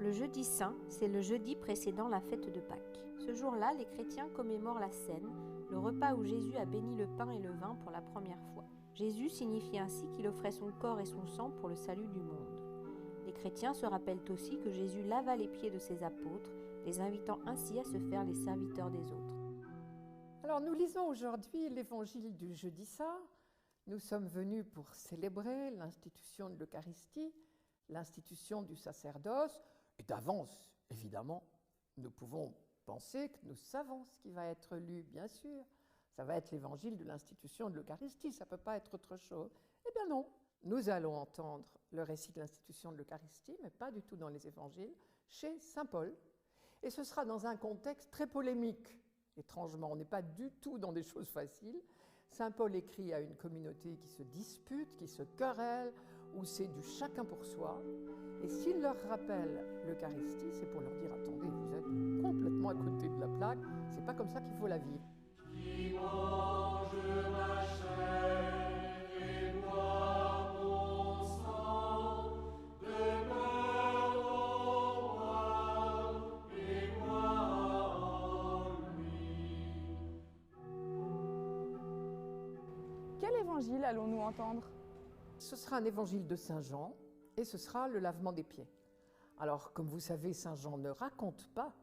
Le jeudi saint, c'est le jeudi précédant la fête de Pâques. Ce jour-là, les chrétiens commémorent la Cène, le repas où Jésus a béni le pain et le vin pour la première fois. Jésus signifie ainsi qu'il offrait son corps et son sang pour le salut du monde. Les chrétiens se rappellent aussi que Jésus lava les pieds de ses apôtres, les invitant ainsi à se faire les serviteurs des autres. Alors nous lisons aujourd'hui l'évangile du jeudi saint. Nous sommes venus pour célébrer l'institution de l'Eucharistie, l'institution du sacerdoce. Et d'avance, évidemment, nous pouvons penser que nous savons ce qui va être lu, bien sûr. Ça va être l'évangile de l'institution de l'Eucharistie, ça ne peut pas être autre chose. Eh bien non, nous allons entendre le récit de l'institution de l'Eucharistie, mais pas du tout dans les évangiles, chez saint Paul. Et ce sera dans un contexte très polémique. Étrangement, on n'est pas du tout dans des choses faciles. Saint Paul écrit à une communauté qui se dispute, qui se querelle, où c'est du chacun pour soi. Et s'il leur rappelle l'Eucharistie, c'est pour leur dire « Attendez, vous êtes complètement à côté de la plaque, c'est pas comme ça qu'il faut la vivre. » Qui mange ma chair et boit mon sang, demeure en moi et moi en lui. Quel évangile allons-nous entendre ? Ce sera un évangile de Saint Jean et ce sera le lavement des pieds. Alors, comme vous savez, Saint Jean ne raconte pas,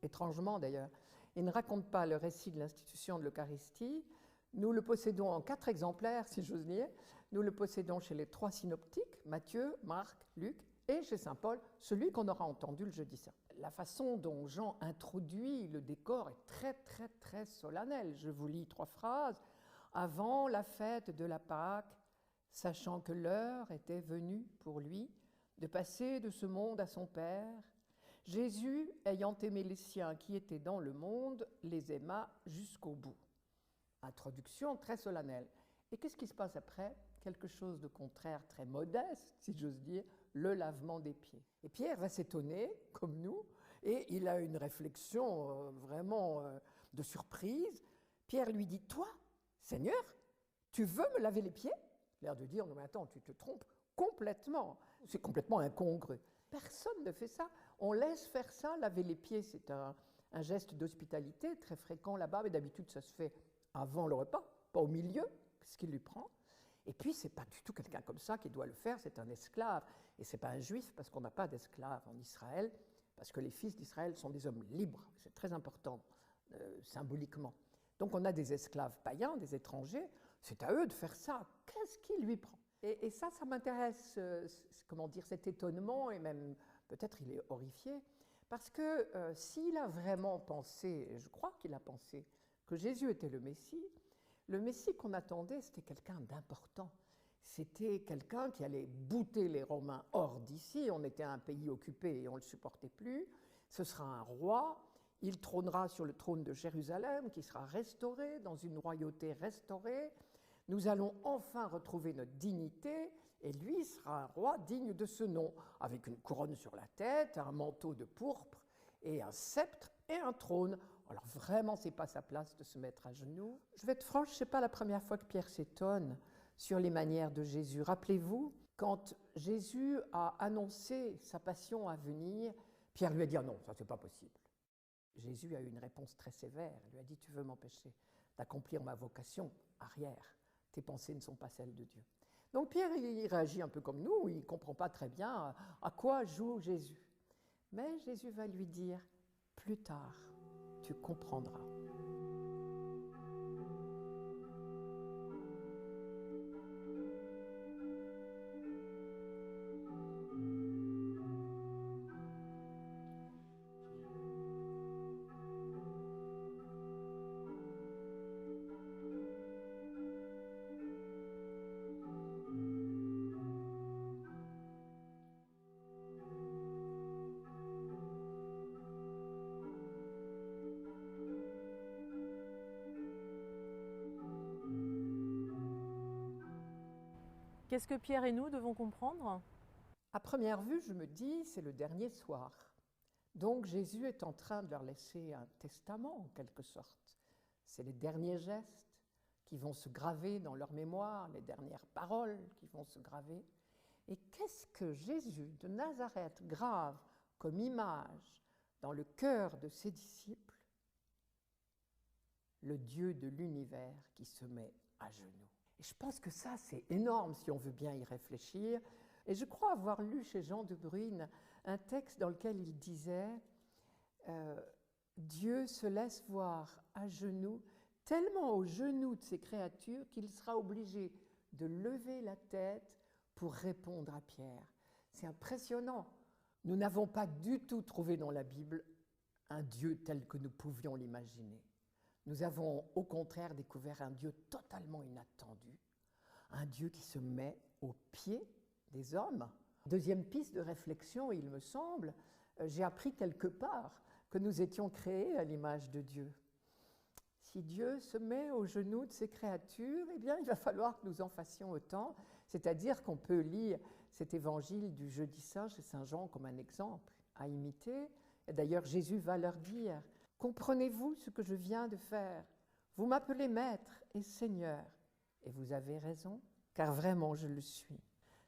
étrangement d'ailleurs, il ne raconte pas le récit de l'institution de l'Eucharistie. Nous le possédons en 4 exemplaires, si j'ose dire. Nous le possédons chez les 3 synoptiques, Matthieu, Marc, Luc, et chez saint Paul, celui qu'on aura entendu le jeudi saint. La façon dont Jean introduit le décor est très solennelle. Je vous lis 3 phrases. « Avant la fête de la Pâque, sachant que l'heure était venue pour lui de passer de ce monde à son Père, Jésus, ayant aimé les siens qui étaient dans le monde, les aima jusqu'au bout. » Introduction très solennelle. Et qu'est-ce qui se passe après ? Quelque chose de contraire, très modeste, si j'ose dire, le lavement des pieds. Et Pierre va s'étonner, comme nous, et il a une réflexion vraiment de surprise. Pierre lui dit « Toi, Seigneur, tu veux me laver les pieds ?» L'air de dire « Non mais attends, tu te trompes complètement. C'est complètement incongru. » Personne ne fait ça. On laisse faire ça. Laver les pieds, c'est un geste d'hospitalité très fréquent là-bas, mais d'habitude, ça se fait avant le repas, pas au milieu, ce qu'il lui prend. Et puis, ce n'est pas du tout quelqu'un comme ça qui doit le faire, c'est un esclave. Et ce n'est pas un juif, parce qu'on n'a pas d'esclave en Israël, parce que les fils d'Israël sont des hommes libres. C'est très important, symboliquement. Donc, on a des esclaves païens, des étrangers. C'est à eux de faire ça. Qu'est-ce qui lui prend ? Et ça m'intéresse, comment dire, cet étonnement, et même peut-être il est horrifié, parce que s'il a vraiment pensé, et je crois qu'il a pensé, que Jésus était le Messie qu'on attendait, c'était quelqu'un d'important. C'était quelqu'un qui allait bouter les Romains hors d'ici. On était un pays occupé et on ne le supportait plus. Ce sera un roi. Il trônera sur le trône de Jérusalem, qui sera restauré, dans une royauté restaurée. Nous allons enfin retrouver notre dignité, et lui sera un roi digne de ce nom, avec une couronne sur la tête, un manteau de pourpre, et un sceptre et un trône. Alors vraiment, ce n'est pas sa place de se mettre à genoux. Je vais être franche, ce n'est pas la première fois que Pierre s'étonne sur les manières de Jésus. Rappelez-vous, quand Jésus a annoncé sa passion à venir, Pierre lui a dit « Ah non, ça c'est pas possible ». Jésus a eu une réponse très sévère. Il lui a dit « Tu veux m'empêcher d'accomplir ma vocation ? Arrière, tes pensées ne sont pas celles de Dieu. » Donc Pierre, il réagit un peu comme nous, il ne comprend pas très bien à quoi joue Jésus. Mais Jésus va lui dire « Plus tard, tu comprendras. » Qu'est-ce que Pierre et nous devons comprendre ? À première vue, je me dis, c'est le dernier soir. Donc Jésus est en train de leur laisser un testament, en quelque sorte. C'est les derniers gestes qui vont se graver dans leur mémoire, les dernières paroles qui vont se graver. Et qu'est-ce que Jésus de Nazareth grave comme image dans le cœur de ses disciples le Dieu de l'univers qui se met à genoux. Et je pense que ça, c'est énorme si on veut bien y réfléchir. Et je crois avoir lu chez Jean de Bruyne un texte dans lequel il disait Dieu se laisse voir à genoux, tellement aux genoux de ses créatures qu'il sera obligé de lever la tête pour répondre à Pierre. C'est impressionnant. Nous n'avons pas du tout trouvé dans la Bible un Dieu tel que nous pouvions l'imaginer. Nous avons au contraire découvert un Dieu totalement inattendu, un Dieu qui se met aux pieds des hommes. Deuxième piste de réflexion, il me semble, j'ai appris quelque part que nous étions créés à l'image de Dieu. Si Dieu se met aux genoux de ses créatures, eh bien, il va falloir que nous en fassions autant, c'est-à-dire qu'on peut lire cet évangile du jeudi saint chez Saint Jean comme un exemple à imiter. Et d'ailleurs, Jésus va leur dire « Comprenez-vous ce que je viens de faire? Vous m'appelez Maître et Seigneur, et vous avez raison, car vraiment je le suis.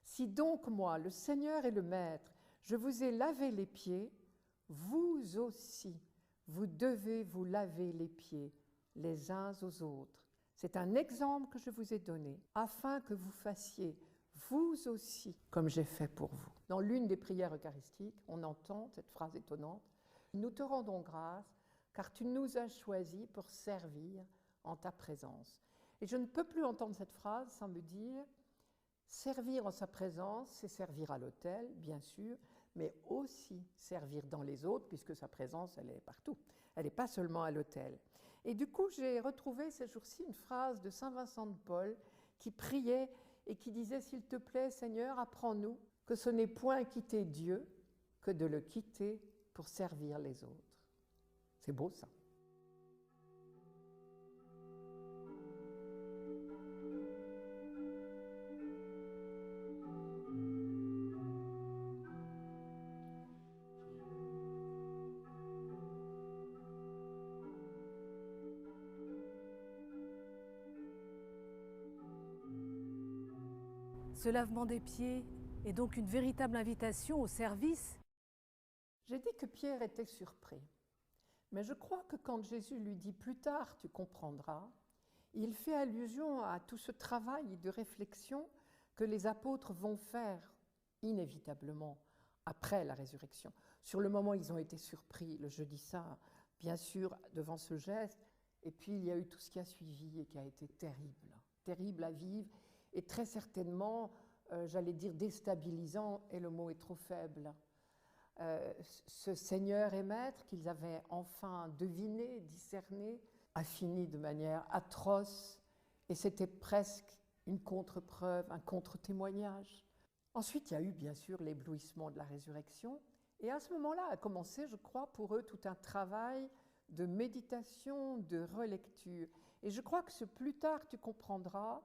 Si donc moi, le Seigneur et le Maître, je vous ai lavé les pieds, vous aussi, vous devez vous laver les pieds les uns aux autres. C'est un exemple que je vous ai donné, afin que vous fassiez vous aussi comme j'ai fait pour vous. » Dans l'une des prières eucharistiques, on entend cette phrase étonnante « Nous te rendons grâce, car tu nous as choisis pour servir en ta présence. » Et je ne peux plus entendre cette phrase sans me dire « Servir en sa présence, c'est servir à l'autel, bien sûr, mais aussi servir dans les autres, puisque sa présence, elle est partout. Elle n'est pas seulement à l'autel. » Et du coup, j'ai retrouvé ces jours-ci une phrase de saint Vincent de Paul qui priait et qui disait « S'il te plaît, Seigneur, apprends-nous que ce n'est point quitter Dieu que de le quitter pour servir les autres. » C'est beau ça. Ce lavement des pieds est donc une véritable invitation au service. J'ai dit que Pierre était surpris, mais je crois que quand Jésus lui dit « plus tard tu comprendras », il fait allusion à tout ce travail de réflexion que les apôtres vont faire inévitablement après la résurrection. Sur le moment, ils ont été surpris, le jeudi saint, bien sûr, devant ce geste, et puis il y a eu tout ce qui a suivi et qui a été terrible, terrible à vivre, et très certainement, j'allais dire déstabilisant, et le mot est trop faible. Ce Seigneur et Maître qu'ils avaient enfin deviné, discerné, a fini de manière atroce, et c'était presque une contre-preuve, un contre-témoignage. Ensuite, il y a eu bien sûr l'éblouissement de la résurrection, et à ce moment-là a commencé, je crois, pour eux tout un travail de méditation, de relecture. Et je crois que ce plus tard tu comprendras,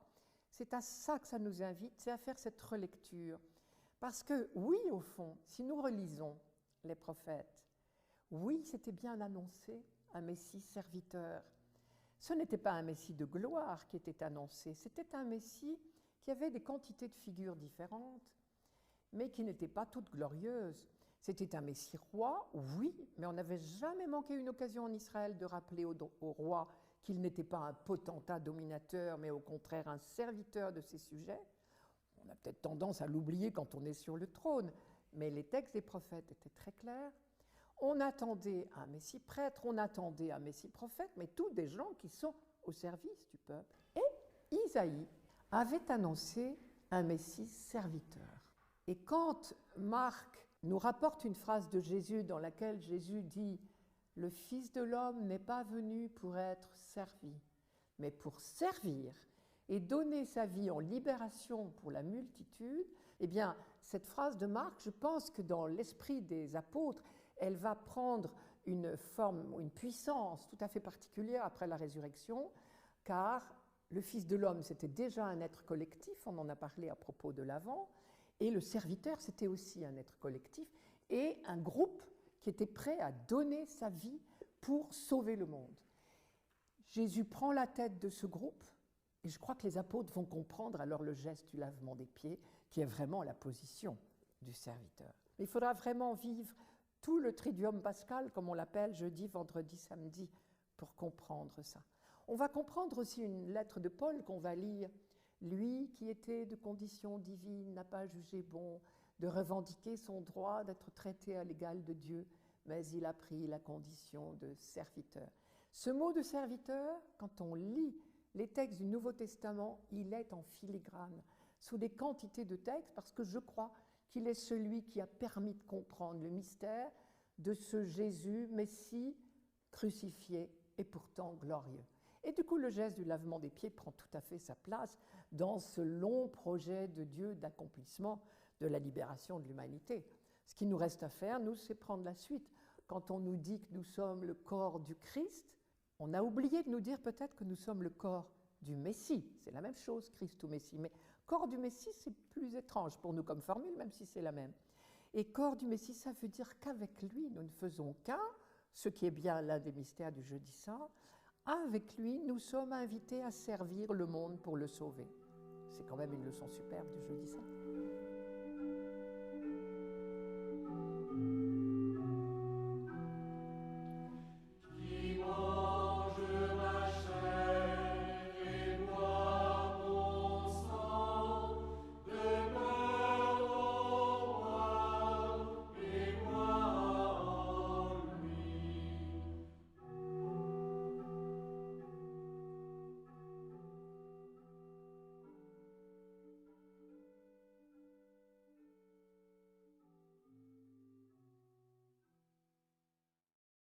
c'est à ça que ça nous invite, c'est à faire cette relecture. Parce que oui, au fond, si nous relisons les prophètes, oui, c'était bien annoncé, un Messie serviteur. Ce n'était pas un Messie de gloire qui était annoncé, c'était un Messie qui avait des quantités de figures différentes, mais qui n'étaient pas toutes glorieuses. C'était un Messie roi, oui, mais on n'avait jamais manqué une occasion en Israël de rappeler au roi qu'il n'était pas un potentat dominateur, mais au contraire un serviteur de ses sujets. On a peut-être tendance à l'oublier quand on est sur le trône, mais les textes des prophètes étaient très clairs. On attendait un Messie prêtre, on attendait un Messie prophète, mais tous des gens qui sont au service du peuple. Et Isaïe avait annoncé un Messie serviteur. Et quand Marc nous rapporte une phrase de Jésus dans laquelle Jésus dit « Le Fils de l'homme n'est pas venu pour être servi, mais pour servir et donner sa vie en libération pour la multitude », eh bien, cette phrase de Marc, je pense que dans l'esprit des apôtres, elle va prendre une forme, une puissance tout à fait particulière après la résurrection, car le Fils de l'homme, c'était déjà un être collectif, on en a parlé à propos de l'Avent, et le serviteur, c'était aussi un être collectif, et un groupe qui était prêt à donner sa vie pour sauver le monde. Jésus prend la tête de ce groupe, et je crois que les apôtres vont comprendre alors le geste du lavement des pieds, qui est vraiment la position du serviteur. Il faudra vraiment vivre tout le triduum pascal, comme on l'appelle, jeudi, vendredi, samedi, pour comprendre ça. On va comprendre aussi une lettre de Paul qu'on va lire. Lui qui était de condition divine n'a pas jugé bon de revendiquer son droit d'être traité à l'égal de Dieu, mais il a pris la condition de serviteur. Ce mot de serviteur, quand on lit les textes du Nouveau Testament, il est en filigrane, sous des quantités de textes, parce que je crois qu'il est celui qui a permis de comprendre le mystère de ce Jésus, Messie, crucifié et pourtant glorieux. Et du coup, le geste du lavement des pieds prend tout à fait sa place dans ce long projet de Dieu d'accomplissement de la libération de l'humanité. Ce qui nous reste à faire, nous, c'est prendre la suite. Quand on nous dit que nous sommes le corps du Christ, on a oublié de nous dire peut-être que nous sommes le corps du Messie. C'est la même chose, Christ ou Messie. Mais corps du Messie, c'est plus étrange pour nous comme formule, même si c'est la même. Et corps du Messie, ça veut dire qu'avec lui, nous ne faisons qu'un, ce qui est bien l'un des mystères du Jeudi Saint. Avec lui, nous sommes invités à servir le monde pour le sauver. C'est quand même une leçon superbe du Jeudi Saint.